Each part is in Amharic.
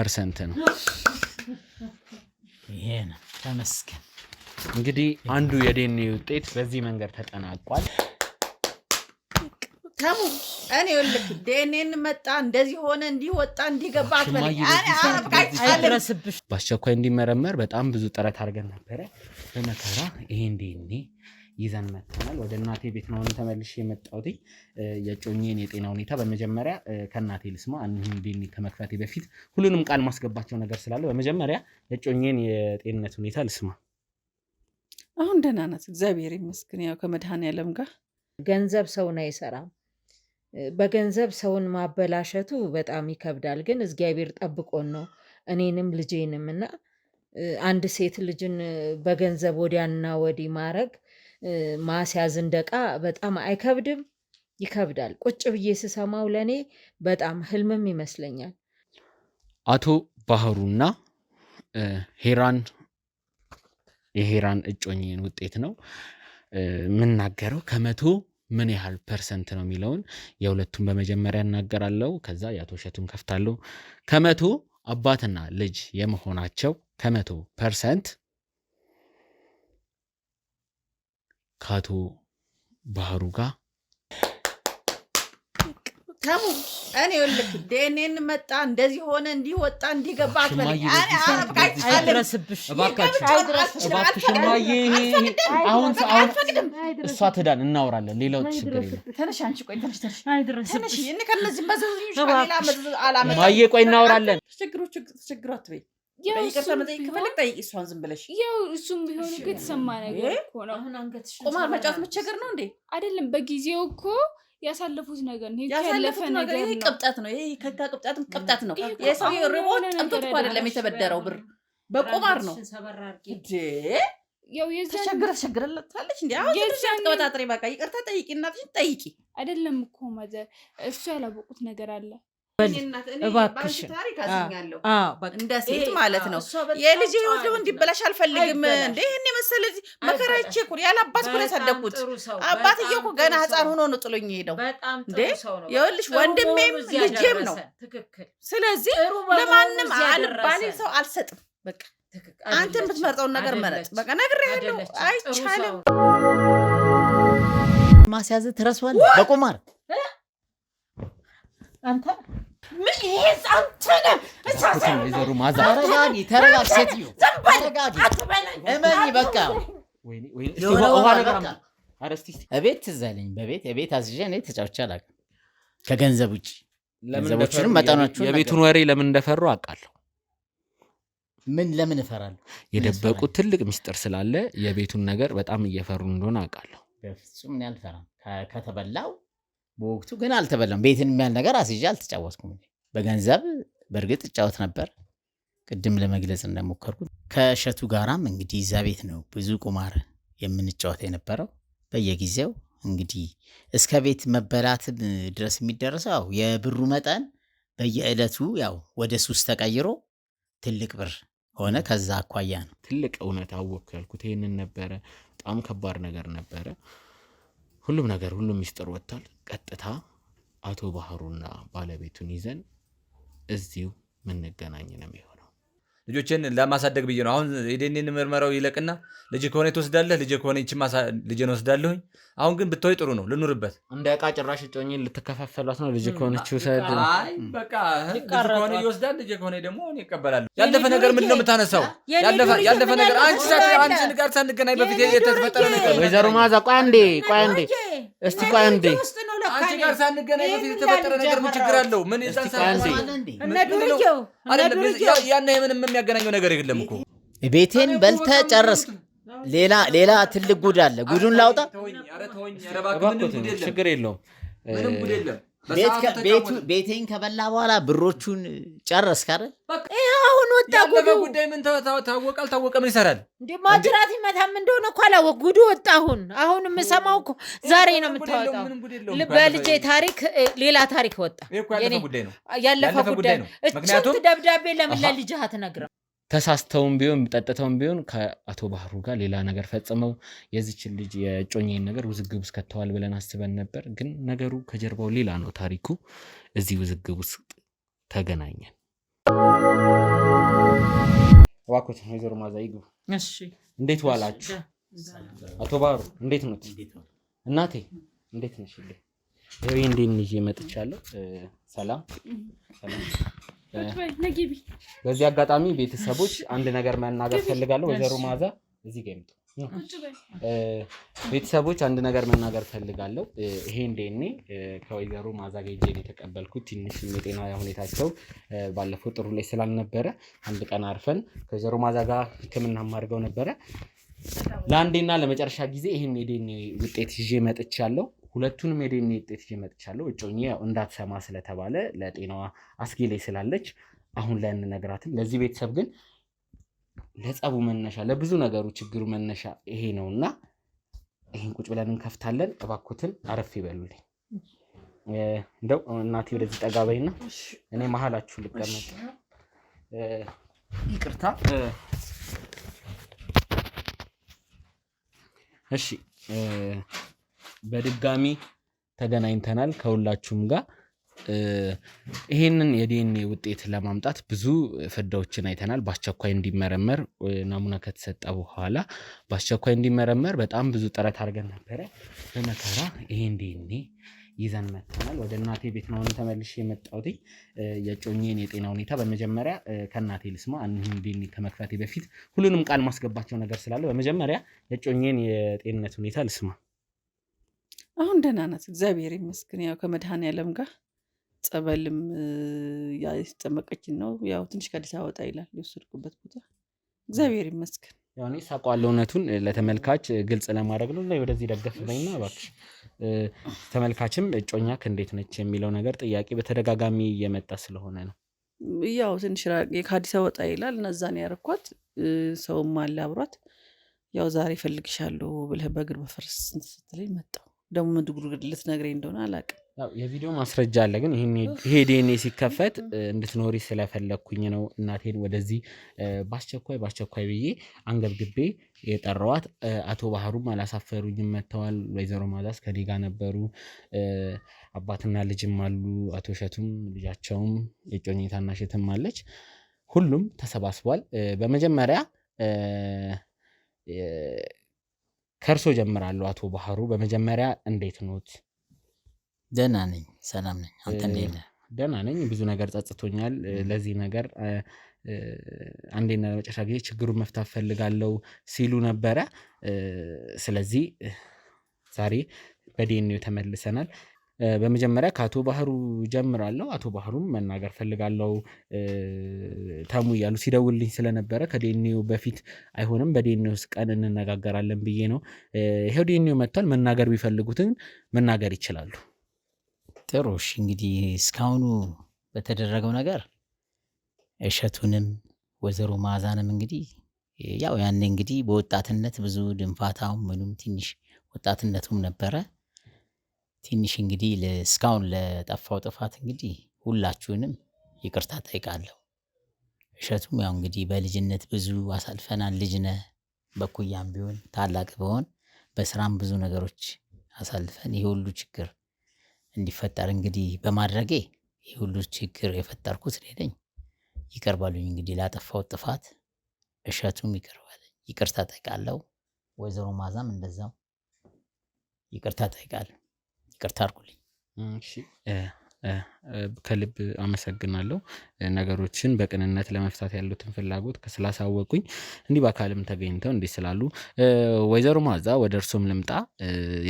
100% ነው። ይሄን ተመስገን። እንግዲህ አንዱ የዲኤንኤ ውጤት በዚህ መንገድ ተጠናቋል። ተሙ እኔ ይልክ ዲኤንኤን መጣ እንደዚህ ሆነ እንዲወጣ እንዲገባ አትበል። አይድረስብሽ። በአስቸኳይ እንዲመረመር በጣም ብዙ ጥረት አድርገን ነበረ። በመከራ ይሄን ዲኤንኤ ይዘን መጥተናል። ወደ እናቴ ቤት ነው ተመልሼ የመጣሁት። የጮኜን የጤና ሁኔታ በመጀመሪያ ከእናቴ ልስማ። አንሁን ዲኤንኤ ከመክፈቴ በፊት ሁሉንም ቃል ማስገባቸው ነገር ስላለ በመጀመሪያ የጮኜን የጤንነት ሁኔታ ልስማ። አሁን ደህና ናት እግዚአብሔር ይመስገን። ያው ከመድኃኔዓለም ጋር ገንዘብ ሰውን አይሰራም። በገንዘብ ሰውን ማበላሸቱ በጣም ይከብዳል። ግን እግዚአብሔር ጠብቆን ነው እኔንም ልጄንም እና አንድ ሴት ልጅን በገንዘብ ወዲያና ወዲህ ማድረግ ማስያዝ እንደቃ በጣም አይከብድም? ይከብዳል። ቁጭ ብዬ ስሰማው ለኔ በጣም ህልምም ይመስለኛል። አቶ ባህሩና ሄራን የሄራን እጮኝን ውጤት ነው ምናገረው። ከመቶ ምን ያህል ፐርሰንት ነው የሚለውን የሁለቱም በመጀመሪያ እናገራለሁ። ከዛ የአቶ እሸቱን ከፍታለሁ። ከመቶ አባትና ልጅ የመሆናቸው ከ100% ከአቶ ባህሩ ጋር ተሙ እኔ ይልክ ዲኤንኤን መጣ እንደዚህ ሆነ እንዲወጣ እንዲገባ አትበል። አይድረስብሽ። እባክሽ ማዬ አሁን እሷ ትዳን እናወራለን። ሌላው ችግር የለም። ተነሽ አንቺ ቆይ ተነሽ አይድረስብሽ። እኔ ከነዚህ መዘዝኝ ሻላ አላማ ማዬ ቆይ እናወራለን። ተቸግሩ አትበይ። ይቅርታ መጠየቅ ከፈለግ ጠይቂ እሷን ዝም ብለሽ። ያው እሱም ቢሆን እኮ የተሰማ ነገር እኮ ነው። አሁን አንገትሽ ቁማር መጫወት መቸገር ነው እንዴ? አይደለም በጊዜው እኮ ያሳለፉት ነገር ነው። ያሳለፉት ነገር ይሄ ቅብጠት ነው። ይሄ ከቅብጠትም ቅብጠት ነው። የሰው ሪሞት ጠምቶት እኮ አይደለም የተበደረው ብር በቁማር ነው እንዴ? ያው ተቸግረለታለች እንዴ? አሁን ትንሽ ተቀበጣጥሪ በቃ ይቅርታ ጠይቂ፣ እናትሽን ጠይቂ። አይደለም እኮ ማዘር እሱ ያላወቁት ነገር አለ። እባክሽ ታሪክ አዝኛለሁ እንደ ሴት ማለት ነው። የልጅ ህይወት እንዲበላሽ አልፈልግም እንዴ። እኔ መሰለ መከራቼ እኮ ያለ አባት እኮ ያሳደግኩት። አባትዬው እኮ ገና ህፃን ሆኖ ነው ጥሎኝ ሄደው እንዴ። ይኸውልሽ ወንድሜም ልጄም ነው። ስለዚህ ለማንም አልባሌ ሰው አልሰጥም። በቃ አንተ የምትመርጠውን ነገር መረጥ። በቃ ነግሬሃለሁ። አይቻልም። ማስያዝ ትረሷል በቁማር አንተ ምን ይሄስ አንተ ነህ? ወይዘሮ ማዛ ተረጋጊ ሴትዮ ተረጋጊ። እመኚ በቃ ወይኔ እቤት ትዝ አለኝ። የቤት አዝዤ እኔ ተጫውቼ አላውቅም ከገንዘብ ውጭ። ገንዘቦችንም መጠኖቹን የቤቱን ወሬ ለምን እንደፈሩ አውቃለሁ። ምን ለምን እፈራለሁ? የደበቁት ትልቅ ምስጢር ስላለ የቤቱን ነገር በጣም እየፈሩ እንደሆነ አውቃለሁ። በፍጹም እኔ አልፈራም። ከተበላው በወቅቱ ግን አልተበላም። ቤትን የሚያል ነገር አስይዤ አልተጫወትኩም። በገንዘብ በእርግጥ እጫወት ነበር። ቅድም ለመግለጽ እንደሞከርኩት ከእሸቱ ጋራም እንግዲህ እዛ ቤት ነው ብዙ ቁማር የምንጫወት የነበረው። በየጊዜው እንግዲህ እስከ ቤት መበላትም ድረስ የሚደረሰው የብሩ መጠን በየዕለቱ ያው ወደ ሱስ ተቀይሮ ትልቅ ብር ሆነ። ከዛ አኳያ ነው ትልቅ እውነት አወቅኩ ያልኩት ይሄንን ነበረ። በጣም ከባድ ነገር ነበረ። ሁሉም ሚስጥር ወጥቷል። ቀጥታ አቶ ባህሩና ባለቤቱን ይዘን እዚሁ ምንገናኝ ነው የሚሆነው። ልጆችን ለማሳደግ ብዬ ነው። አሁን የዲኤንኤ ምርመራው ይለቅና ልጅ ከሆነ ትወስዳለህ፣ ልጅ ከሆነ ይችማ ልጅን ወስዳለሁኝ። አሁን ግን ብትወይ ጥሩ ነው፣ ልኑርበት። እንደ ዕቃ ጭራሽ ጮኝን ልትከፋፈሏት ነው። ልጅ ከሆነች ውሰድ። አይ በቃ ልጅ ከሆነ ይወስዳል፣ ልጅ ከሆነ ደግሞ እኔ እቀበላለሁ። ያለፈ ነገር ምንድን ነው የምታነሳው? ያለፈ ነገር አንቺ ጋር ሳንገናኝ በፊት የተፈጠረ ነገር። ወይዘሮ ማዛ ቆይ አንዴ እስቲ ቆይ አንዴ አንቺ ጋር ሳንገናኝ በፊት የተፈጠረ ነገር ምን ችግር አለው? ምን ይዛን ያነ ምንም የሚያገናኘው ነገር የለም እኮ። ቤቴን በልተ ጨረስ። ሌላ ትልቅ ጉድ አለ። ጉዱን ላውጣ። ችግር የለውም። ቤቴን ከበላ በኋላ ብሮቹን ጨረስክ አይደል? አሁን ወጣ ጉዱ። ጉዳይ ምን ታወቀ ምን ይሰራል እንዴ? ማጅራት ይመታም እንደሆነ እኮ አላወቅ። ጉዱ ወጣ። አሁን የምሰማው እኮ ዛሬ ነው የምታወጣው። በልጄ ታሪክ ሌላ ታሪክ ወጣ። ያለፈ ጉዳይ ነው። እቺ ደብዳቤ ለምን ለልጅህ አትነግረው? ተሳስተውም ቢሆን ጠጥተውም ቢሆን ከአቶ ባህሩ ጋር ሌላ ነገር ፈጽመው የዚችን ልጅ የጮኝን ነገር ውዝግብ ውስጥ ከተዋል ብለን አስበን ነበር። ግን ነገሩ ከጀርባው ሌላ ነው ታሪኩ። እዚህ ውዝግብ ውስጥ ተገናኘን። እባክዎት ወይዘሮ ማዛ ይግቡ። እሺ እንዴት ዋላችሁ? አቶ ባህሩ እንዴት ኖት? እናቴ እንዴት ነሽ? ይሄ እንዴት ይዤ መጥቻለሁ። ሰላም ሰላም። በዚህ አጋጣሚ ቤተሰቦች አንድ ነገር መናገር ፈልጋለሁ። ወይዘሮ ማዛ እዚህ ጋር ይምጡ። ቤተሰቦች አንድ ነገር መናገር ፈልጋለሁ። ይሄ እንደኔ ከወይዘሮ ማዛ ጋር ሄጄ የተቀበልኩት ትንሽ የጤና ሁኔታቸው ባለፈው ጥሩ ላይ ስላልነበረ አንድ ቀን አርፈን ከወይዘሮ ማዛ ጋር ሕክምና አድርገው ነበረ። ለአንዴና ለመጨረሻ ጊዜ ይሄን የዴኔ ውጤት ይዤ መጥቻለሁ። ሁለቱንም የዴኔ ውጤት ይዤ መጥቻለሁ። እጮኜ እንዳትሰማ ስለተባለ ለጤናዋ አስጊ ላይ ስላለች አሁን ላይ እንነግራትም። ለዚህ ቤተሰብ ግን ለጸቡ መነሻ ለብዙ ነገሩ ችግሩ መነሻ ይሄ ነውና ይሄን ቁጭ ብለን እንከፍታለን። እባክዎትን አረፍ ይበሉልኝ። እንደው እናቴ ወደዚህ ጠጋ በይና እኔ መሀላችሁ ልቀመጥ። ይቅርታ። እሺ በድጋሚ ተገናኝተናል ከሁላችሁም ጋር። ይሄንን የዲኤንኤ ውጤት ለማምጣት ብዙ ፍዳዎችን አይተናል። በአስቸኳይ እንዲመረመር ናሙና ከተሰጠ በኋላ በአስቸኳይ እንዲመረመር በጣም ብዙ ጥረት አድርገን ነበረ። በመከራ ይሄን ዲኤንኤ ይዘን መጥተናል። ወደ እናቴ ቤት ነው ተመልሼ የመጣሁት። የጮኜን የጤና ሁኔታ በመጀመሪያ ከእናቴ ልስማ። አንህን ዲኤንኤ ከመክፈቴ በፊት ሁሉንም ቃል ማስገባቸው ነገር ስላለ በመጀመሪያ የጮኜን የጤንነት ሁኔታ ልስማ። አሁን ደህና ናት፣ እግዚአብሔር ይመስገን። ያው ከመድኃኔዓለም ጋር ጸበልም ያስጠመቀችን ነው። ያው ትንሽ ከአዲስ አበባ ወጣ ይላል የወሰድኩበት ቦታ። እግዚአብሔር ይመስገን። ያው እኔ ሳውቀዋለሁ። እውነቱን ለተመልካች ግልጽ ለማድረግ ነው። ላይ ወደዚህ ደገፍ በይና እባክሽ። ተመልካችም እጮኛክ እንዴት ነች የሚለው ነገር ጥያቄ በተደጋጋሚ እየመጣ ስለሆነ ነው። ያው ትንሽ ከአዲስ አበባ ወጣ ይላል እና እዛ ነው ያረኳት። ሰውም አለ አብሯት። ያው ዛሬ እፈልግሻለሁ ብለህ በእግር በፈረስ ስትለኝ መጣሁ። ደግሞ ምድጉር ልትነግረኝ እንደሆነ አላውቅም። የቪዲዮ ማስረጃ አለ፣ ግን ይሄ ዲኤንኤ ሲከፈት እንድትኖሪ ስለፈለግኩኝ ነው እናቴን ወደዚህ በአስቸኳይ ብዬ አንገብግቤ የጠራዋት። አቶ ባህሩም አላሳፈሩኝም፣ መጥተዋል። ወይዘሮ ማዛስ ከኔ ጋር ነበሩ። አባትና ልጅም አሉ። አቶ እሸቱም ልጃቸውም የጮኜ ታናሽ እህትም አለች። ሁሉም ተሰባስቧል። በመጀመሪያ ከእርሶ ጀምራለሁ። አቶ ባህሩ በመጀመሪያ እንዴት ኖት? ደህና ነኝ፣ ሰላም ነኝ። አንተ እንዴት ነህ? ደህና ነኝ። ብዙ ነገር ጸጽቶኛል። ለዚህ ነገር አንዴና ለመጨረሻ ጊዜ ችግሩን መፍታት ፈልጋለሁ ሲሉ ነበረ። ስለዚህ ዛሬ በዲኤንኤው ተመልሰናል። በመጀመሪያ ከአቶ ባህሩ ጀምራለሁ። አቶ ባህሩም መናገር ፈልጋለሁ ተሙ እያሉ ሲደውልኝ ስለነበረ ከዲኤንኤው በፊት አይሆንም በዲኤንኤው ውስጥ ቀን እንነጋገራለን ብዬ ነው። ይሄው ዲኤንኤው መጥቷል። መናገር ቢፈልጉትን መናገር ይችላሉ። ጥሩ። እሺ እንግዲህ እስካሁኑ በተደረገው ነገር እሸቱንም ወይዘሮ ማዛንም እንግዲህ ያው ያኔ እንግዲህ በወጣትነት ብዙ ድንፋታውም ምኑም ትንሽ ወጣትነቱም ነበረ። ትንሽ እንግዲህ እስካሁን ለጠፋው ጥፋት እንግዲህ ሁላችሁንም ይቅርታ ጠይቃለሁ። እሸቱም ያው እንግዲህ በልጅነት ብዙ አሳልፈናል። ልጅ ነህ፣ በኩያም ቢሆን ታላቅ ቢሆን በስራም ብዙ ነገሮች አሳልፈን ይሄ ሁሉ ችግር እንዲፈጠር እንግዲህ በማድረጌ ይሄ ሁሉ ችግር የፈጠርኩት እኔ ነኝ። ይቅር በሉኝ እንግዲህ ላጠፋው ጥፋት። እሸቱም ይቅር በለኝ፣ ይቅርታ ጠይቃለሁ። ወይዘሮ ማዛም እንደዛው ይቅርታ ጠይቃለሁ። ይቅርታ አድርጉልኝ። እሺ ከልብ አመሰግናለሁ። ነገሮችን በቅንነት ለመፍታት ያሉትን ፍላጎት ስላሳወቁኝ እንዲህ በአካልም ተገኝተው እንዲህ ስላሉ። ወይዘሮ ማዛ ወደ እርሶም ልምጣ።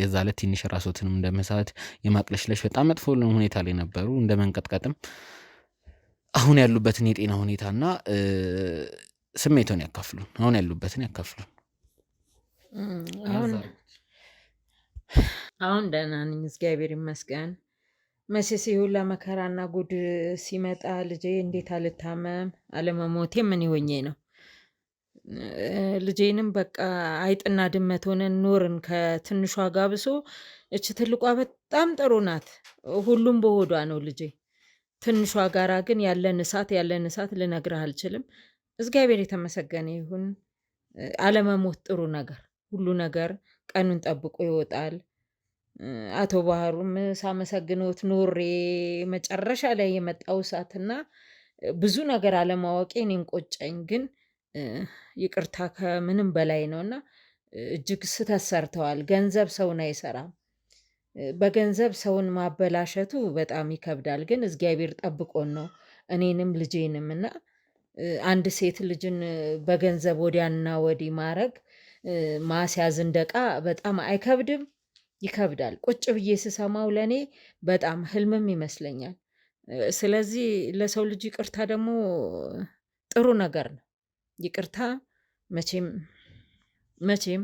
የዛ ዕለት ትንሽ ራሶትንም እንደመሳት የማቅለሽለሽ በጣም መጥፎ ሁኔታ ላይ ነበሩ፣ እንደ መንቀጥቀጥም። አሁን ያሉበትን የጤና ሁኔታና ስሜቶን ያካፍሉን። አሁን ያሉበትን ያካፍሉን። አሁን ደህና ነኝ፣ እግዚአብሔር ይመስገን። መቼስ የሁላ መከራና ጉድ ሲመጣ ልጄ እንዴት አልታመም አለመሞቴ ምን ይሆኜ ነው? ልጄንም በቃ አይጥና ድመት ሆነን ኖርን ከትንሿ ጋብሶ። እች ትልቋ በጣም ጥሩ ናት፣ ሁሉም በሆዷ ነው ልጄ። ትንሿ ጋራ ግን ያለን እሳት ልነግርህ አልችልም። እግዚአብሔር የተመሰገነ ይሁን። አለመሞት ጥሩ ነገር፣ ሁሉ ነገር ቀኑን ጠብቆ ይወጣል። አቶ ባህሩም ሳመሰግኖት ኖሬ መጨረሻ ላይ የመጣው እሳትና ብዙ ነገር አለማወቄ እኔን ቆጨኝ። ግን ይቅርታ ከምንም በላይ ነውና እጅግ ስህተት ሰርተዋል። ገንዘብ ሰውን አይሰራም። በገንዘብ ሰውን ማበላሸቱ በጣም ይከብዳል። ግን እግዚአብሔር ጠብቆን ነው እኔንም ልጄንም እና አንድ ሴት ልጅን በገንዘብ ወዲያና ወዲህ ማድረግ ማስያዝ እንደቃ በጣም አይከብድም? ይከብዳል። ቁጭ ብዬ ስሰማው ለእኔ በጣም ህልምም ይመስለኛል። ስለዚህ ለሰው ልጅ ይቅርታ ደግሞ ጥሩ ነገር ነው። ይቅርታ መቼም መቼም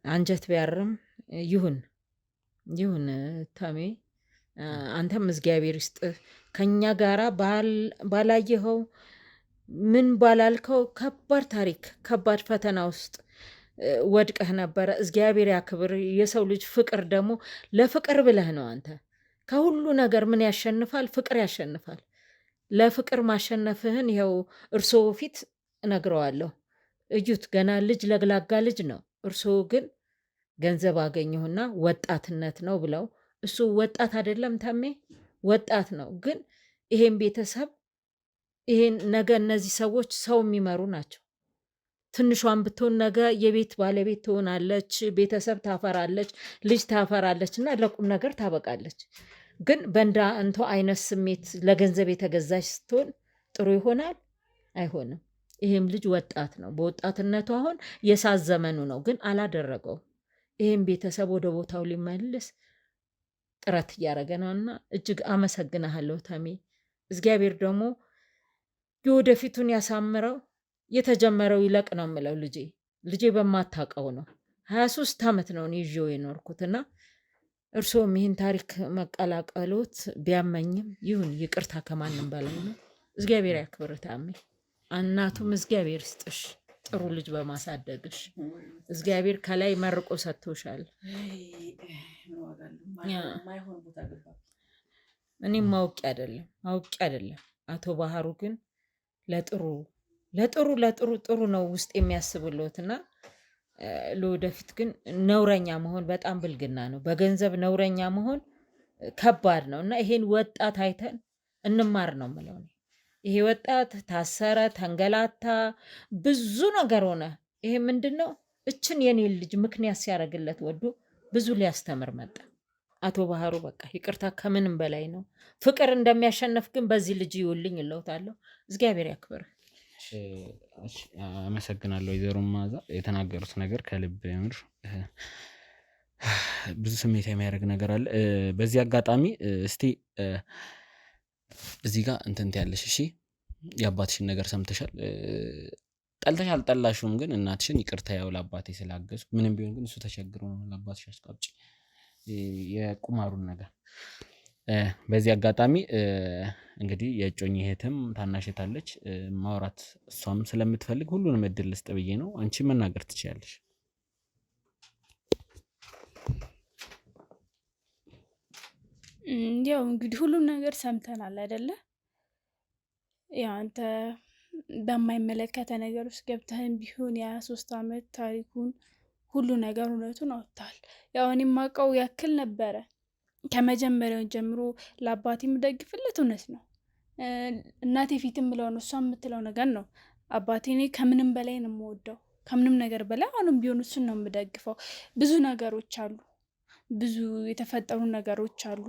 አንጀት ቢያርም ይሁን ይሁን ታሜ፣ አንተም እግዚአብሔር ይስጥህ። ከኛ ጋራ ባላየኸው ምን ባላልከው ከባድ ታሪክ ከባድ ፈተና ውስጥ ወድቀህ ነበረ። እግዚአብሔር ያክብር። የሰው ልጅ ፍቅር ደግሞ ለፍቅር ብለህ ነው አንተ ከሁሉ ነገር ምን ያሸንፋል? ፍቅር ያሸንፋል። ለፍቅር ማሸነፍህን ይኸው እርስዎ ፊት እነግረዋለሁ። እዩት፣ ገና ልጅ ለግላጋ ልጅ ነው። እርስዎ ግን ገንዘብ አገኘሁና ወጣትነት ነው ብለው፣ እሱ ወጣት አይደለም ታሜ፣ ወጣት ነው። ግን ይሄን ቤተሰብ ይሄን ነገ እነዚህ ሰዎች ሰው የሚመሩ ናቸው። ትንሿን ብትሆን ነገ የቤት ባለቤት ትሆናለች፣ ቤተሰብ ታፈራለች፣ ልጅ ታፈራለች እና ለቁም ነገር ታበቃለች። ግን በእንዳ እንቶ አይነት ስሜት ለገንዘብ የተገዛች ስትሆን ጥሩ ይሆናል? አይሆንም። ይሄም ልጅ ወጣት ነው። በወጣትነቱ አሁን የሳት ዘመኑ ነው፣ ግን አላደረገውም። ይሄም ቤተሰብ ወደ ቦታው ሊመልስ ጥረት እያደረገ ነውና እጅግ አመሰግናለሁ ታሜ። እግዚአብሔር ደግሞ የወደፊቱን ያሳምረው፣ የተጀመረው ይለቅ ነው የምለው። ልጄ በማታውቀው ነው 23 ዓመት ነው ይዤው የኖርኩትና እርስዎም ይህን ታሪክ መቀላቀሎት ቢያመኝም ይሁን፣ ይቅርታ ከማንም በላይ ነው። እግዚአብሔር ያክብር ታሜ። እናቱም እግዚአብሔር ይስጥሽ ጥሩ ልጅ በማሳደግሽ። እግዚአብሔር ከላይ መርቆ ሰጥቶሻል። እኔም አውቄ አይደለም አቶ ባህሩ ግን ለጥሩ ነው ውስጥ የሚያስብልዎትና ለወደፊት ግን ነውረኛ መሆን በጣም ብልግና ነው። በገንዘብ ነውረኛ መሆን ከባድ ነው እና ይሄን ወጣት አይተን እንማር ነው የምለው። ይሄ ወጣት ታሰረ፣ ተንገላታ፣ ብዙ ነገር ሆነ። ይሄ ምንድን ነው? እችን የኔን ልጅ ምክንያት ሲያደርግለት ወዶ ብዙ ሊያስተምር መጣ። አቶ ባህሩ በቃ ይቅርታ ከምንም በላይ ነው። ፍቅር እንደሚያሸንፍ ግን በዚህ ልጅ ይውልኝ እለውታለሁ። እግዚአብሔር ያክብር። አመሰግናለሁ ወይዘሮ መዓዛ። የተናገሩት ነገር ከልብ የምር ብዙ ስሜት የሚያደርግ ነገር አለ። በዚህ አጋጣሚ እስቲ እዚህ ጋር እንትን ያለሽ እሺ፣ የአባትሽን ነገር ሰምተሻል። ጠልተሽ አልጠላሽውም፣ ግን እናትሽን ይቅርታ ያው ለአባቴ ስላገዙ ምንም ቢሆን ግን እሱ ተቸግሮ ነው ለአባትሽ አስቀብጪ የቁማሩን ነገር። በዚህ አጋጣሚ እንግዲህ የእጮኝ እህትም ታናሽ እህት አለች ማውራት እሷም ስለምትፈልግ ሁሉንም እድል ልስጥ ብዬ ነው። አንቺ መናገር ትችያለሽ። ያው እንግዲህ ሁሉም ነገር ሰምተናል አይደለ? ያው አንተ በማይመለከተ ነገር ውስጥ ገብተህም ቢሆን የ23 ዓመት ታሪኩን ሁሉ ነገር እውነቱን አውጥተሃል። ያው እኔ የማውቀው ያክል ነበረ ከመጀመሪያው ጀምሮ ለአባቴ የምደግፍለት እውነት ነው። እናቴ ፊት የምለው ነው፣ እሷ የምትለው ነገር ነው። አባቴ እኔ ከምንም በላይ ነው የምወደው፣ ከምንም ነገር በላይ አሁንም ቢሆን እሱን ነው የምደግፈው። ብዙ ነገሮች አሉ፣ ብዙ የተፈጠሩ ነገሮች አሉ፣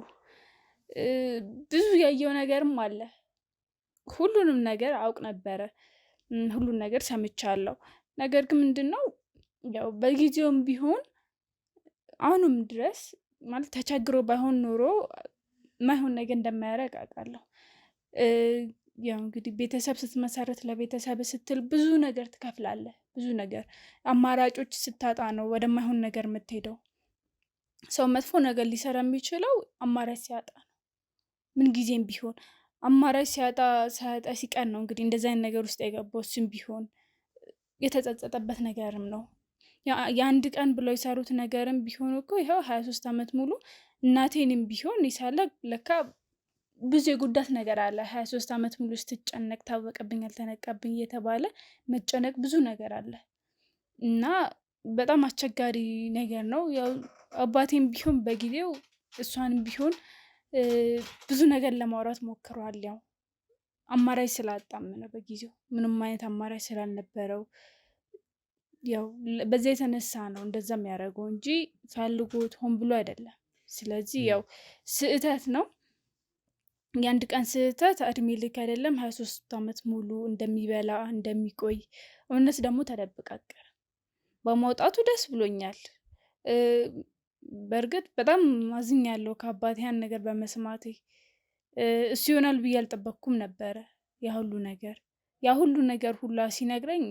ብዙ ያየው ነገርም አለ። ሁሉንም ነገር አውቅ ነበረ፣ ሁሉን ነገር ሰምቻለሁ። ነገር ግን ምንድን ነው ያው በጊዜውም ቢሆን አሁንም ድረስ ማለት ተቸግሮ ባይሆን ኖሮ ማይሆን ነገር እንደማያደርግ አውቃለሁ። ያው እንግዲህ ቤተሰብ ስትመሰረት ለቤተሰብ ስትል ብዙ ነገር ትከፍላለህ። ብዙ ነገር አማራጮች ስታጣ ነው ወደማይሆን ነገር የምትሄደው። ሰው መጥፎ ነገር ሊሰራ የሚችለው አማራጭ ሲያጣ ነው። ምን ጊዜም ቢሆን አማራጭ ሲያጣ ሲቀር ነው እንግዲህ እንደዚህ አይነት ነገር ውስጥ የገባው። እሱም ቢሆን የተጸጸጠበት ነገርም ነው። የአንድ ቀን ብለው የሰሩት ነገርም ቢሆን እኮ ይኸው 23 ዓመት ሙሉ እናቴንም ቢሆን ይሳለ ለካ ብዙ የጉዳት ነገር አለ። 23 ዓመት ሙሉ ስትጨነቅ ታወቀብኝ አልተነቃብኝ እየተባለ መጨነቅ ብዙ ነገር አለ እና በጣም አስቸጋሪ ነገር ነው። ያው አባቴም ቢሆን በጊዜው እሷንም ቢሆን ብዙ ነገር ለማውራት ሞክሯል። ያው አማራጭ ስላጣም ነው በጊዜው ምንም አይነት አማራጭ ስላልነበረው ያው በዛ የተነሳ ነው እንደዛም ያደረገው እንጂ ፈልጎት ሆን ብሎ አይደለም። ስለዚህ ያው ስህተት ነው። የአንድ ቀን ስህተት እድሜ ልክ አይደለም 23 ዓመት ሙሉ እንደሚበላ እንደሚቆይ እውነት ደግሞ ተደብቃቀረ በማውጣቱ ደስ ብሎኛል። በእርግጥ በጣም አዝኛለሁ ከአባቴ ያን ነገር በመስማቴ። እሱ ይሆናል ብዬ አልጠበቅኩም ነበረ። ያ ሁሉ ነገር ሁላ ሲነግረኝ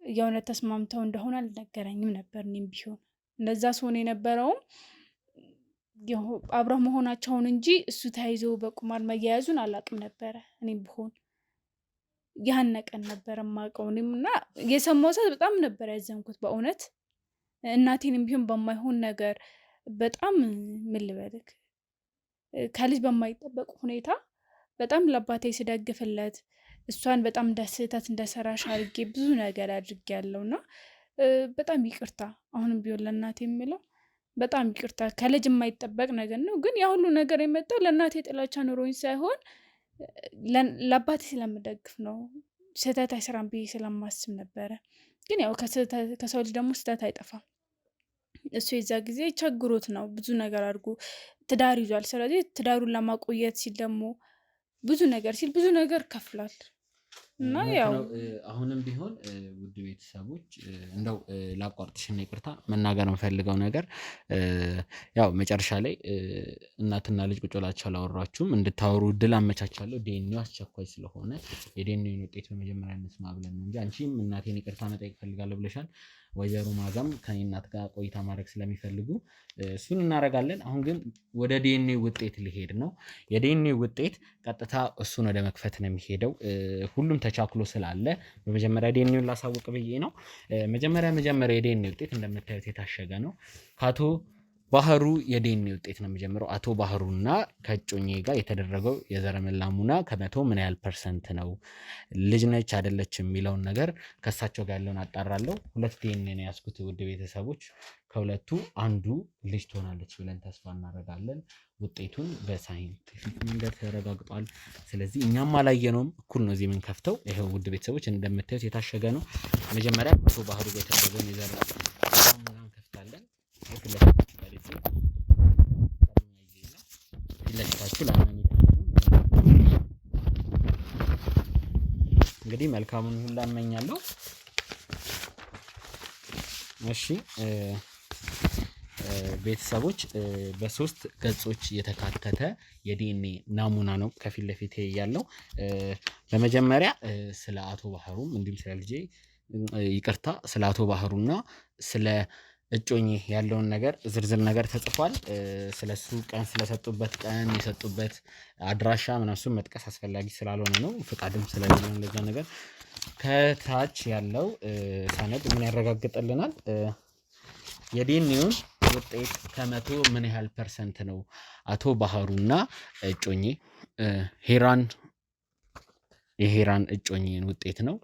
የእውነት ተስማምተው እንደሆነ አልነገረኝም ነበር። እኔም ቢሆን እንደዛ ሲሆን የነበረውም አብረው መሆናቸውን እንጂ እሱ ተይዞ በቁማር መያያዙን አላውቅም ነበረ። እኔም ቢሆን ያን ቀን ነበር የማውቀው። እኔም እና የሰማው ሰዓት በጣም ነበር ያዘንኩት በእውነት። እናቴንም ቢሆን በማይሆን ነገር በጣም ምን ልበልክ ከልጅ በማይጠበቅ ሁኔታ በጣም ለአባቴ ስደግፍለት እሷን በጣም እንደስህተት እንደሰራሽ አድርጌ ብዙ ነገር አድርጌያለሁና በጣም ይቅርታ። አሁንም ቢሆን ለእናቴ የምለው በጣም ይቅርታ። ከልጅ የማይጠበቅ ነገር ነው፣ ግን ያ ሁሉ ነገር የመጣው ለእናቴ ጥላቻ ኑሮኝ ሳይሆን ለአባቴ ስለምደግፍ ነው። ስህተት አይሰራም ብዬ ስለማስብ ነበረ። ግን ያው ከሰው ልጅ ደግሞ ስህተት አይጠፋም። እሱ የዛ ጊዜ ቸግሮት ነው ብዙ ነገር አድርጎ ትዳር ይዟል። ስለዚህ ትዳሩን ለማቆየት ሲል ደግሞ ብዙ ነገር ከፍሏል። እና ያው አሁንም ቢሆን ውድ ቤተሰቦች እንደው ላቋርጥሽና ይቅርታ መናገር የምፈልገው ነገር ያው መጨረሻ ላይ እናትና ልጅ ቁጭ ብላችሁ አላወራችሁም፣ እንድታወሩ እድል አመቻቻለሁ። ዲኤንኤው አስቸኳይ ስለሆነ የዲኤንኤውን ውጤት በመጀመሪያ እንስማ ብለን ነው እንጂ አንቺም እናቴን ይቅርታ መጠየቅ ፈልጋለሁ ብለሻል። ወይዘሮ ማዛም ከኔ እናት ጋር ቆይታ ማድረግ ስለሚፈልጉ እሱን እናደርጋለን። አሁን ግን ወደ ዲኤንኤ ውጤት ሊሄድ ነው። የዲኤንኤ ውጤት ቀጥታ እሱን ወደ መክፈት ነው የሚሄደው። ሁሉም ተቻክሎ ስላለ በመጀመሪያ ዲኤንኤውን ላሳውቅ ብዬ ነው። መጀመሪያ የዲኤንኤ ውጤት እንደምታዩት የታሸገ ነው። ከአቶ ባህሩ የዲኤንኤ ውጤት ነው የሚጀምረው። አቶ ባህሩና ከእጮኜ ጋር የተደረገው የዘረመል ናሙና ከመቶ ምን ያህል ፐርሰንት ነው፣ ልጅ ነች አይደለችም የሚለውን ነገር ከእሳቸው ጋር ያለውን አጣራለሁ። 2 ዲኤንኤ ነው ያዝኩት ውድ ቤተሰቦች። ከሁለቱ አንዱ ልጅ ትሆናለች ብለን ተስፋ እናደርጋለን። ውጤቱን በሳይንቲፊክ መንገድ ተረጋግጧል። ስለዚህ እኛም አላየነውም፣ እኩል ነው እዚህ የምንከፍተው። ይኸው ውድ ቤተሰቦች እንደምታዩት የታሸገ ነው። መጀመሪያ አቶ ባህሩ ጋር የተደረገውን የዘረመል ናሙና እንከፍታለን። እንግዲህ መልካሙን ሁሉ እመኛለሁ። እሺ ቤተሰቦች በ3 ገጾች የተካተተ የዲኤንኤ ናሙና ነው ከፊት ለፊት ያለው። በመጀመሪያ ስለ አቶ ባህሩም እንዲሁም ስለ ልጄ ይቅርታ፣ ስለ አቶ ባህሩና ስለ እጮኜ ያለውን ነገር ዝርዝር ነገር ተጽፏል። ስለሱ ቀን ስለሰጡበት ቀን የሰጡበት አድራሻ ምናምን መጥቀስ አስፈላጊ ስላልሆነ ነው፣ ፍቃድም ስለሌለ እንደዛ ነገር። ከታች ያለው ሰነድ ምን ያረጋግጥልናል? የዲኤንኤውን ውጤት ከመቶ ምን ያህል ፐርሰንት ነው አቶ ባህሩና እጮኜ የሄራን እጮኜን ውጤት ነው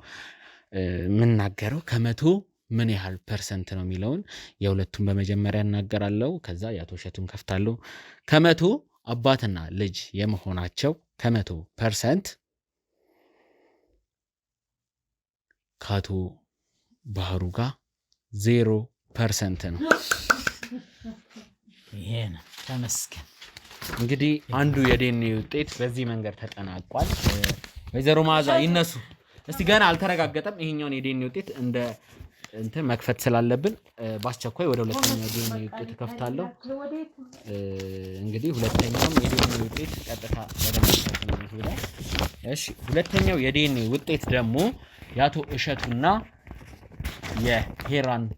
የምናገረው። ከመቶ ምን ያህል ፐርሰንት ነው የሚለውን የሁለቱም በመጀመሪያ እናገራለሁ። ከዛ የአቶ እሸቱን ከፍታለሁ። ከመቶ አባትና ልጅ የመሆናቸው ከመቶ ፐርሰንት ከአቶ ባህሩ ጋር 0% ነው። ይሄ ነው ተመስገን። እንግዲህ አንዱ የዲኤንኤ ውጤት በዚህ መንገድ ተጠናቋል። ወይዘሮ መዓዛ ይነሱ እስቲ። ገና አልተረጋገጠም። ይሄኛውን የዲኤንኤ ውጤት እንትን መክፈት ስላለብን በአስቸኳይ ወደ ሁለተኛው የዲኤንኤ ውጤት ከፍታለሁ። እንግዲህ ሁለተኛውም የዲኤንኤ ውጤት ቀጥታ ወደ መክፈት ነው የሚሄደው። እሺ ሁለተኛው የዲኤንኤ ውጤት ደግሞ የአቶ እሸቱና የሄራንን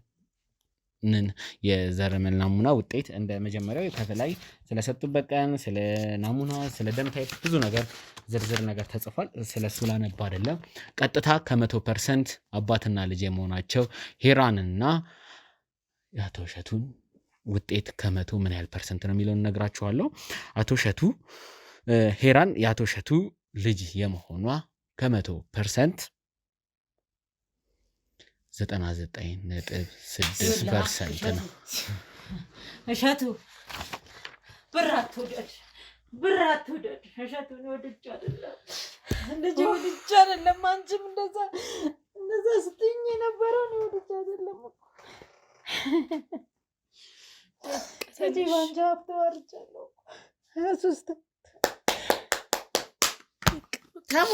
የዘረመል ናሙና ውጤት እንደ መጀመሪያው ከላይ ስለሰጡበት ቀን፣ ስለ ናሙና፣ ስለ ደም ታይፕ ብዙ ነገር ዝርዝር ነገር ተጽፏል። ስለሱ ላነባ አይደለም። ቀጥታ ከ100% አባትና ልጅ የመሆናቸው ሄራንና የአቶ እሸቱን ውጤት ከመቶ ምን ያህል ፐርሰንት ነው የሚለውን ነግራችኋለሁ። አቶ እሸቱ ሄራን የአቶ እሸቱ ልጅ የመሆኗ ከ100% 99.6% ነው። እሸቱ ብር አትውደድ፣ እሸቱን ወድጄ አይደለም ልጅ ወድጄ አይደለም አንቺም እንደዛ ስትይኝ የነበረው ነው ወድጄ አይደለም ልጅ ባንቺ ሀብት ወርጃለሁ 23 ተሙ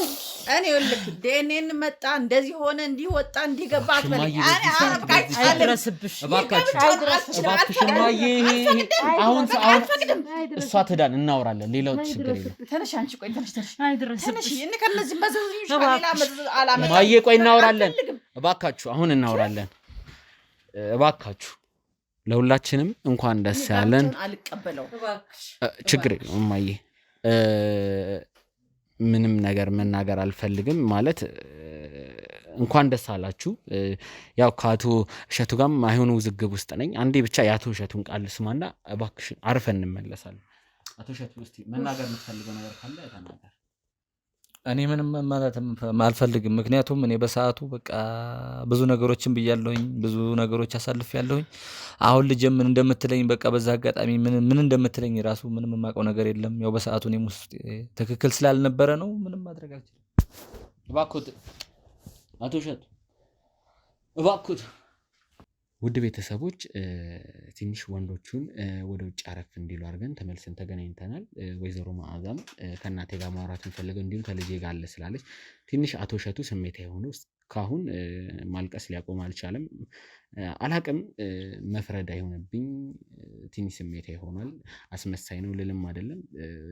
እኔ ይልክ ዴኔን መጣ እንደዚህ ሆነ እንዲህ ወጣ እንዲህ ገባ አትበለኝ። አይድረስብሽ እባክሽ ማዬ አሁን እሷ ትዳን እናወራለን። ሌላው ችግር የለም። ተነሽ አንቺ ቆይ ተነሽ አይድረስብሽ እኔ ከነዚህ መዘዝሽ ሌላ አላመጣም። ማዬ ቆይ እናወራለን። እባካችሁ አሁን እናወራለን። እባካችሁ ለሁላችንም እንኳን ደስ ያለን። አልቀበለው ችግር የለም ማዬ ምንም ነገር መናገር አልፈልግም ማለት እንኳን ደስ አላችሁ። ያው ከአቶ እሸቱ ጋርም አይሆኑ ውዝግብ ውስጥ ነኝ። አንዴ ብቻ የአቶ እሸቱን ቃል ስማና እባክሽን አርፈን እንመለሳለን። አቶ እሸቱ እስቲ መናገር የምትፈልገው ነገር ካለ ተናገር። እኔ ምንም ማለት አልፈልግም። ምክንያቱም እኔ በሰዓቱ በቃ ብዙ ነገሮችን ብያለሁኝ፣ ብዙ ነገሮች አሳልፌያለሁኝ። አሁን ልጅ ምን እንደምትለኝ በቃ በዛ አጋጣሚ ምን እንደምትለኝ ራሱ ምንም የማውቀው ነገር የለም። ያው በሰዓቱ እኔም ውስጥ ትክክል ስላልነበረ ነው ምንም ማድረግ አልችልም። እባክዎት አቶ እሸቱ እባክዎት። ውድ ቤተሰቦች ትንሽ ወንዶቹን ወደ ውጭ አረፍ እንዲሉ አድርገን ተመልሰን ተገናኝተናል። ወይዘሮ መዓዛም ከእናቴ ጋር ማውራት እንፈልገው እንዲሁም ከልጄ ጋር አለ ስላለች ትንሽ አቶ እሸቱ ስሜታ የሆነው እስካሁን ማልቀስ ሊያቆም አልቻለም። አላቅም መፍረድ አይሆንብኝ ትንሽ ስሜታ ይሆናል። አስመሳይ ነው ልልም አይደለም።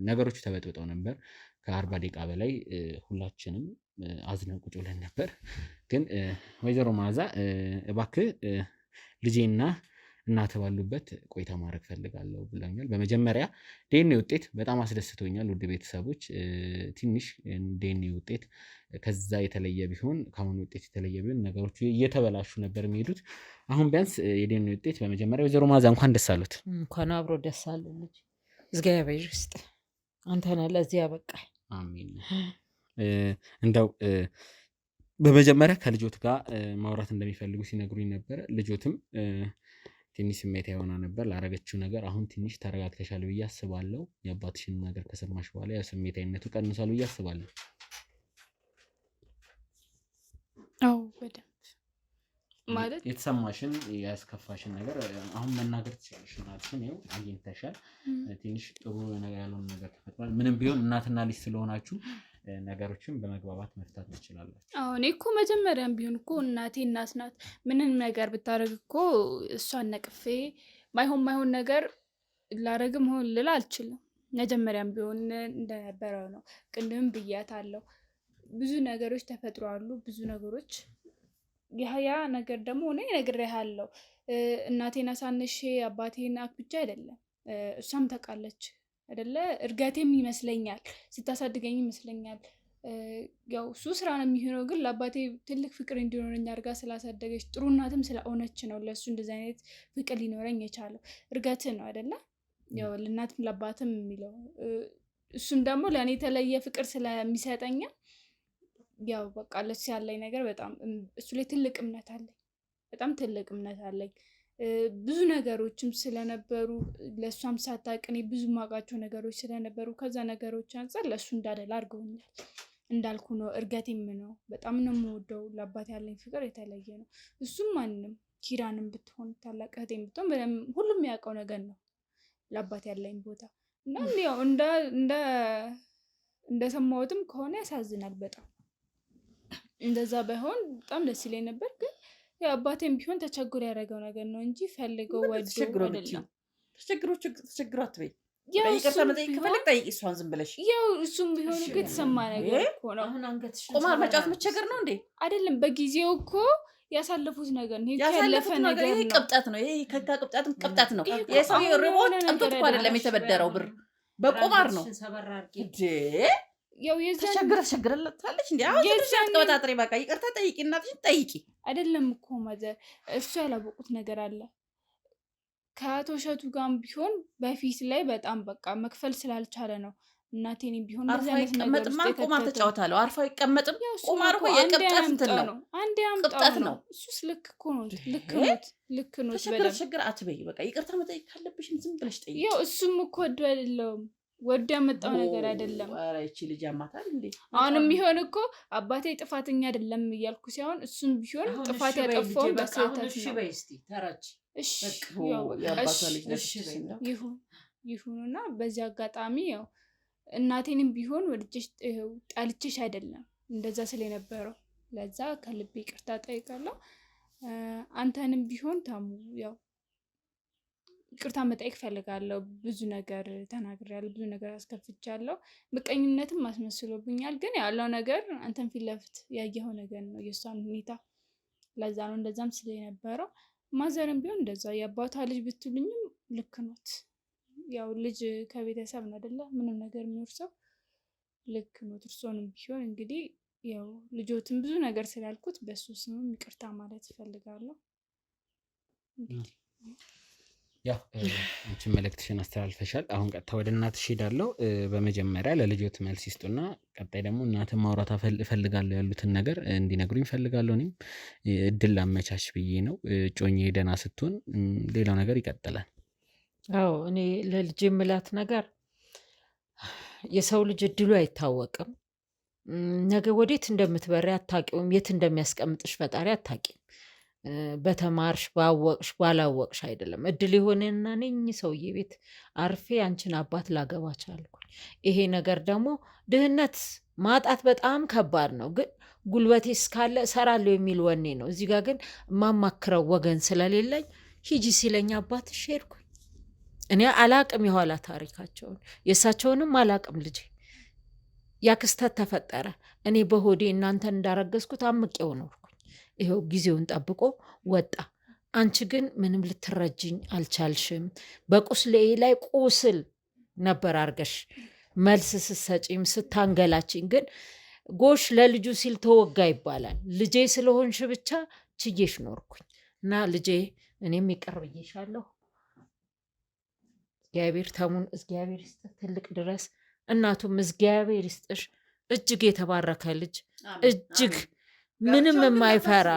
ነገሮቹ ተበጥብጠው ነበር። ከ40 ደቂቃ በላይ ሁላችንም አዝነን ቁጭ ብለን ነበር። ግን ወይዘሮ መዓዛ እባክህ ልጄና እናት ባሉበት ቆይታ ማድረግ ፈልጋለሁ ብለኛል። በመጀመሪያ ዲኤንኤ ውጤት በጣም አስደስቶኛል። ውድ ቤተሰቦች ትንሽ ዲኤንኤ ውጤት ከዛ የተለየ ቢሆን ከአሁኑ ውጤት የተለየ ቢሆን ነገሮች እየተበላሹ ነበር የሚሄዱት። አሁን ቢያንስ የዲኤንኤ ውጤት በመጀመሪያ ወይዘሮ መዓዛ እንኳን ደስ አሉት። እንኳን አብሮ ደስ አለን። ልጅ እግዚአብሔር ይስጥ። አንተ ነህ ለዚህ ያበቃህ። አሜን። እንደው በመጀመሪያ ከልጆት ጋር ማውራት እንደሚፈልጉ ሲነግሩኝ ነበር። ልጆትም ትንሽ ስሜት የሆነ ነበር ላረገችው ነገር። አሁን ትንሽ ተረጋግተሻል ብዬ አስባለሁ። የአባትሽን ነገር ከሰማሽ በኋላ ያው ስሜታዊነቱ ቀንሷል ብዬ አስባለሁ። አዎ በደንብ ማለት የተሰማሽን ያስከፋሽን ነገር አሁን መናገር ትችላለሽ። እናትሽን ይኸው አግኝተሻል። ትንሽ ጥሩ ነገር ያልሆነ ነገር ተፈጥሯል። ምንም ቢሆን እናትና ልጅ ስለሆናችሁ ነገሮችን በመግባባት መፍታት ትችላላችሁ። አዎ እኔ እኮ መጀመሪያም ቢሆን እኮ እናቴ እናት ናት። ምንም ነገር ብታደርግ እኮ እሷን ነቅፌ ማይሆን ነገር ላረግም ሆን ልል አልችልም። መጀመሪያም ቢሆን እንደነበረው ነው። ቅድም ብያታለሁ። ብዙ ነገሮች ተፈጥሯሉ። ብዙ ነገሮች ያ ነገር ደግሞ እኔ ነግሬሃለሁ። እናቴን አሳንሼ አባቴን አክብቼ አይደለም። እሷም ታውቃለች አይደለ? እርጋቴም ይመስለኛል ስታሳድገኝ ይመስለኛል። ያው እሱ ስራ ነው የሚሆነው፣ ግን ለአባቴ ትልቅ ፍቅር እንዲኖረኝ አድርጋ ስላሳደገች ጥሩ እናትም ስለሆነች ነው ለእሱ እንደዚህ አይነት ፍቅር ሊኖረኝ የቻለው። እርጋት ነው አይደለ? ያው ለእናትም ለአባትም የሚለው እሱም ደግሞ ለእኔ የተለየ ፍቅር ስለሚሰጠኝ ያው በቃ ለሱ ያለኝ ነገር በጣም እሱ ላይ ትልቅ እምነት አለኝ። በጣም ትልቅ እምነት አለኝ። ብዙ ነገሮችም ስለነበሩ ለእሷም ሳታውቅ እኔ ብዙ ማውቃቸው ነገሮች ስለነበሩ ከዛ ነገሮች አንፃር ለእሱ እንዳደላ አድርገውኛል። እንዳልኩ ነው። እርገቴም ነው። በጣም ነው የምወደው። ለአባት ያለኝ ፍቅር የተለየ ነው። እሱም ማንም ኪራንም ብትሆን ታላቅ እህቴም ብትሆን ሁሉም ያውቀው ነገር ነው ለአባት ያለኝ ቦታ እና ያው እንደሰማሁትም ከሆነ ያሳዝናል በጣም። እንደዛ ባይሆን በጣም ደስ ይለኝ ነበር። ግን ያው አባቴም ቢሆን ተቸግሮ ያደረገው ነገር ነው እንጂ ፈልገው ወዶ አይደለም። ተቸግሮ አትበይ። ይቅርታ መጠየቅ ከፈለግ ጠይቂ እሷን ዝም ብለሽ። ያው እሱም ቢሆን እኮ የተሰማ ነገር እኮ ነው። ቁማር መጫወት መቸገር ነው እንዴ? አይደለም። በጊዜው እኮ ያሳለፉት ነገር ነው። ያሳለፉት ነገር ይሄ ቅብጠት ነው። ይሄ ከቅብጠትም ቅብጠት ነው። የሰው ሪሞት ጠምቶት እኮ አይደለም የተበደረው ብር በቁማር ነው እንዴ? ያው ተቸግረለታለች እንዴ? አሁን ተቀበጣጥሪ በቃ ይቅርታ ጠይቂ፣ እናትሽን ጠይቂ። አይደለም እኮ ማዘር እሱ ያላወቁት ነገር አለ። ከአቶ እሸቱ ጋርም ቢሆን በፊት ላይ በጣም በቃ መክፈል ስላልቻለ ነው። እናቴን ቢሆን አርፋ ይቀመጥማ ቁማር ተጫወታለሁ። አርፋ ይቀመጥም ቁማር እኮ የቅብጠት እንትን ነው። አንዴ ቅብጠት ነው። እሱስ ልክ እኮ ነው። ልክ ነው። ተቸግር አትበይ። በቃ ይቅርታ መጠየቅ ካለብሽም ዝም ብለሽ ጠይቂ። ያው እሱም እኮ ወዶ አይደለም ወደ ያመጣው ነገር አይደለም። ኧረ እቺ ልጅ ያማታል እንዴ? አሁንም ቢሆን እኮ አባቴ ጥፋተኛ አይደለም እያልኩ ሲሆን እሱም ቢሆን ጥፋት ያጠፋው በስህተት ነው። እሺ በይ እስቲ ተራች እሺ ያባቷ ልጅ ነሽ ይሁንና በዚህ አጋጣሚ ያው እናቴንም ቢሆን ወድጄሽ ጣልቼሽ አይደለም እንደዛ ስለነበረው ለዛ ከልቤ ይቅርታ ጠይቃለሁ። አንተንም ቢሆን ታሙ ያው ይቅርታ መጠየቅ ፈልጋለሁ። ብዙ ነገር ተናግሬያለሁ፣ ብዙ ነገር አስከፍቻለሁ። ምቀኝነትም አስመስሎብኛል። ግን ያለው ነገር አንተን ፊት ለፊት ያየኸው ነገር ነው የእሷን ሁኔታ። ለዛ ነው እንደዛም ስለነበረው ማዘርም ቢሆን እንደዛ የአባቷ ልጅ ብትሉኝም ልክ ኖት። ያው ልጅ ከቤተሰብ ነው አይደለ ምንም ነገር የሚወርሰው ልክ ኖት። እርሶንም ቢሆን እንግዲህ ያው ልጆትን ብዙ ነገር ስላልኩት በሱ ስምም ይቅርታ ማለት እፈልጋለሁ። ያው አንቺ መልእክትሽን አስተላልፈሻል። አሁን ቀጥታ ወደ እናትሽ ሄዳለሁ። በመጀመሪያ ለልጆት መልስ ይስጡና ቀጣይ ደግሞ እናትን ማውራት እፈልጋለሁ ያሉትን ነገር እንዲነግሩኝ እፈልጋለሁ። እኔም እድል ላመቻች ብዬ ነው። እጮኛዬ ደህና ስትሆን ሌላው ነገር ይቀጥላል። አዎ እኔ ለልጅ የምላት ነገር የሰው ልጅ እድሉ አይታወቅም። ነገ ወዴት እንደምትበሪ አታውቂውም። የት እንደሚያስቀምጥሽ ፈጣሪ አታውቂም። በተማርሽ ባወቅሽ ባላወቅሽ አይደለም። እድል የሆነና ነኝ ሰውዬ ቤት አርፌ አንቺን አባት ላገባ ቻልኩኝ። ይሄ ነገር ደግሞ ድህነት ማጣት በጣም ከባድ ነው። ግን ጉልበቴ እስካለ እሰራለሁ የሚል ወኔ ነው። እዚህ ጋር ግን የማማክረው ወገን ስለሌለኝ ሂጂ ሲለኝ አባትሽ ሄድኩኝ። እኔ አላቅም የኋላ ታሪካቸውን የእሳቸውንም አላቅም። ልጄ ያ ክስተት ተፈጠረ። እኔ በሆዴ እናንተን እንዳረገዝኩት አምቄው ኖርኩኝ። ይኸው ጊዜውን ጠብቆ ወጣ። አንቺ ግን ምንም ልትረጅኝ አልቻልሽም። በቁስሌ ላይ ቁስል ነበር አርገሽ መልስ ስትሰጪም ስታንገላችኝ። ግን ጎሽ ለልጁ ሲል ተወጋ ይባላል። ልጄ ስለሆንሽ ብቻ ችዬሽ ኖርኩኝ እና ልጄ እኔም ይቅር ብዬሻለሁ። እግዚአብሔር ተሙን እግዚአብሔር ይስጥህ ትልቅ ድረስ። እናቱም እግዚአብሔር ይስጥሽ። እጅግ የተባረከ ልጅ እጅግ ምንም የማይፈራ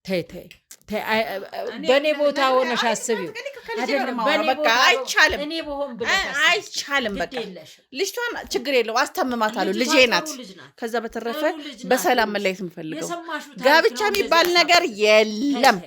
ተይ በእኔ ቦታ ሆነሽ አስቢው። በቃ አይቻልም፣ አይቻልም። በቃ ልጅቷን ችግር የለው አስታምማታለሁ። ልጄ ናት። ከዛ በተረፈ በሰላም መለየት የምፈልገው ጋብቻ የሚባል ነገር የለም።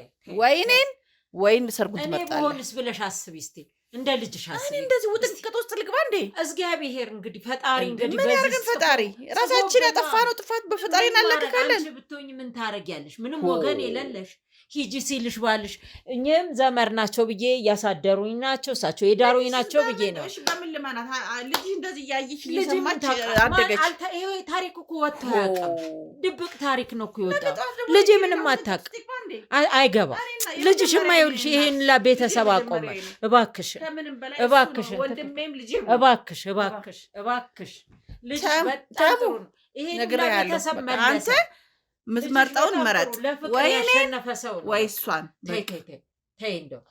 ወይን ሰርጉን ትመርጣለህ ብለሽ አስቢ እስቲ እንደ ልጅሽ አስቢ። እኔ እንደዚህ ውጥንቅጥ ውስጥ ልግባ እንዴ? እግዚአብሔር እንግዲህ ፈጣሪ እንግዲህ ምን ያርግን? ፈጣሪ ራሳችን ያጠፋነው ጥፋት በፈጣሪ እናለቅቃለን። አንቺ ብትሆኚ ምን ታረጊያለሽ? ምንም ወገን የሌለሽ ሂጂ ሲልሽ ባልሽ እኛም ዘመር ናቸው ብዬ እያሳደሩኝ ናቸው፣ እሳቸው የዳሩኝ ናቸው ብዬ ነው። እሺ በምን ልማናት? ልጅ እንደዚህ እያየሽ እየሰማች አደገች። ይሄ ታሪክ እኮ ወጥቶ ያውቃል። ድብቅ ታሪክ ነው እኮ ይወጣው። ልጅ ምንም አታውቅም፣ አይገባ። ልጅሽማ ይኸውልሽ ይሄን ቤተሰብ አቆመ። እባክሽን ልጅ በጣም ጥሩ ነው። ይሄን ቤተሰብ መለሰ። ምትመርጠውን መረጥ። ወይ እሷን ተይ እንደው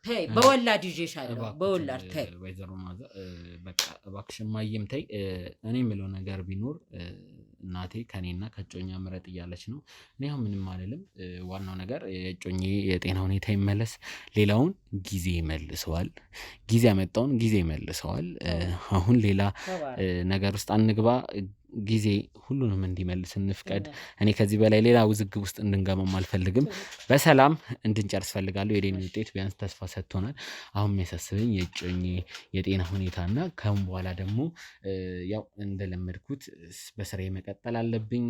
ተይ በወላድ ይዤሻለሁ። በወላድ ተይ ወይዘሮ ማዛ በቃ እባክሽ እማዬም ተይ። እኔ የምለው ነገር ቢኖር እናቴ ከኔና ከእጮኛ ምረጥ እያለች ነው። እኔ አሁን ምንም አልልም። ዋናው ነገር የእጮኛዬ የጤና ሁኔታ ይመለስ። ሌላውን ጊዜ ይመልሰዋል። ጊዜ ያመጣውን ጊዜ ይመልሰዋል። አሁን ሌላ ነገር ውስጥ አንግባ። ጊዜ ሁሉንም እንዲመልስ እንፍቀድ። እኔ ከዚህ በላይ ሌላ ውዝግብ ውስጥ እንድንገባም አልፈልግም። በሰላም እንድንጨርስ ፈልጋለሁ። የዴኒ ውጤት ቢያንስ ተስፋ ሰጥቶናል። አሁን የሚያሳስበኝ የእጮኛዬ የጤና ሁኔታ እና ከአሁን በኋላ ደግሞ ያው እንደለመድኩት በስራዬ መቀጠል አለብኝ።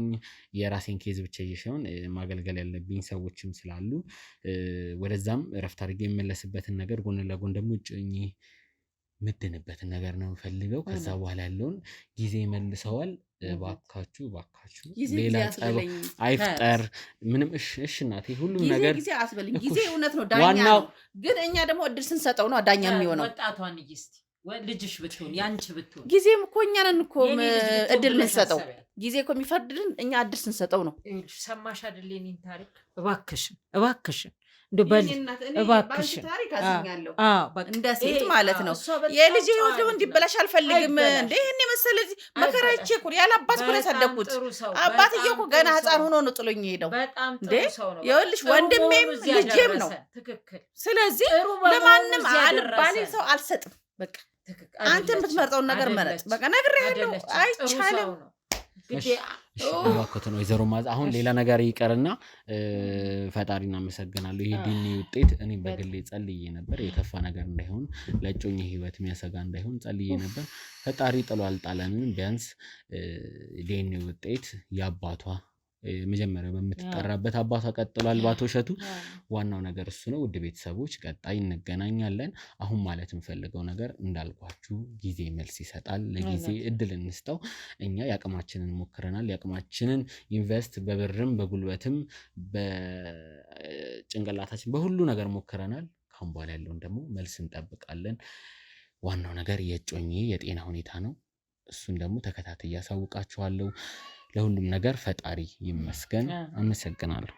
የራሴን ኬዝ ብቻ ሳይሆን ማገልገል ያለብኝ ሰዎችም ስላሉ ወደዛም እረፍት አድርጌ የመለስበትን ነገር ጎን ለጎን ደግሞ እጮኛዬ ምድንበትን ነገር ነው ፈልገው። ከዛ በኋላ ያለውን ጊዜ መልሰዋል። እባካችሁ ሌላ ጸብ አይፍጠር። ምንም እሺ እናቴ ሁሉም ነገር ጊዜ አስበልኝ። ጊዜ እውነት ነው ዳኛ ነው። ግን እኛ ደግሞ እድል ስንሰጠው ነው ዳኛ የሚሆነው። ወጣቷን ይስቲ ልጅሽ ብትሆን ያንቺ ብትሆን ጊዜም እኮ እኛ ነን እኮ እድል የምንሰጠው። ጊዜ እኮ የሚፈርድልን እኛ እድል ስንሰጠው ነው። ሰማሽ አይደል የእኔን ታሪክ? እባክሽን እባክሽን እንደ ሴት ማለት ነው። የልጅ ህይወት ደግሞ እንዲበላሽ አልፈልግም። እንደ ይህን የመሰለ መከራቼ እኮ ያለ አባት እኮ ነው ያሳደግኩት። አባትዬው እኮ ገና ህፃን ሆኖ ነው ጥሎኝ ሄደው። እንዴ ይኸውልሽ ወንድሜም ልጄም ነው። ስለዚህ ለማንም አልባሌ ሰው አልሰጥም። በቃ አንተ የምትመርጠውን ነገር መረጥ። በቃ ነግሬሃለሁ፣ አይቻልም። እባክዎትን ወይዘሮ ማዛ አሁን ሌላ ነገር ይቀርና ፈጣሪን አመሰግናለሁ። ይሄ ዲኒ ውጤት እኔ በግሌ ጸልዬ ነበር፣ የከፋ ነገር እንዳይሆን ለእጮኜ ህይወት የሚያሰጋ እንዳይሆን ጸልዬ ነበር። ፈጣሪ ጥሎ አልጣለንም። ቢያንስ ዲኒ ውጤት የአባቷ መጀመሪያ በምትጠራበት አባቷ ቀጥሏል በአቶ እሸቱ። ዋናው ነገር እሱ ነው። ውድ ቤተሰቦች ቀጣይ እንገናኛለን። አሁን ማለት የምፈልገው ነገር እንዳልኳችሁ ጊዜ መልስ ይሰጣል። ለጊዜ እድል እንስጠው። እኛ ያቅማችንን ሞክረናል። ያቅማችንን ኢንቨስት በብርም በጉልበትም በጭንቅላታችን በሁሉ ነገር ሞክረናል። ካሁን በኋላ ያለውን ደግሞ መልስ እንጠብቃለን። ዋናው ነገር የእጮኜ የጤና ሁኔታ ነው። እሱን ደግሞ ተከታታይ ያሳውቃችኋለሁ። ለሁሉም ነገር ፈጣሪ ይመስገን። አመሰግናለሁ።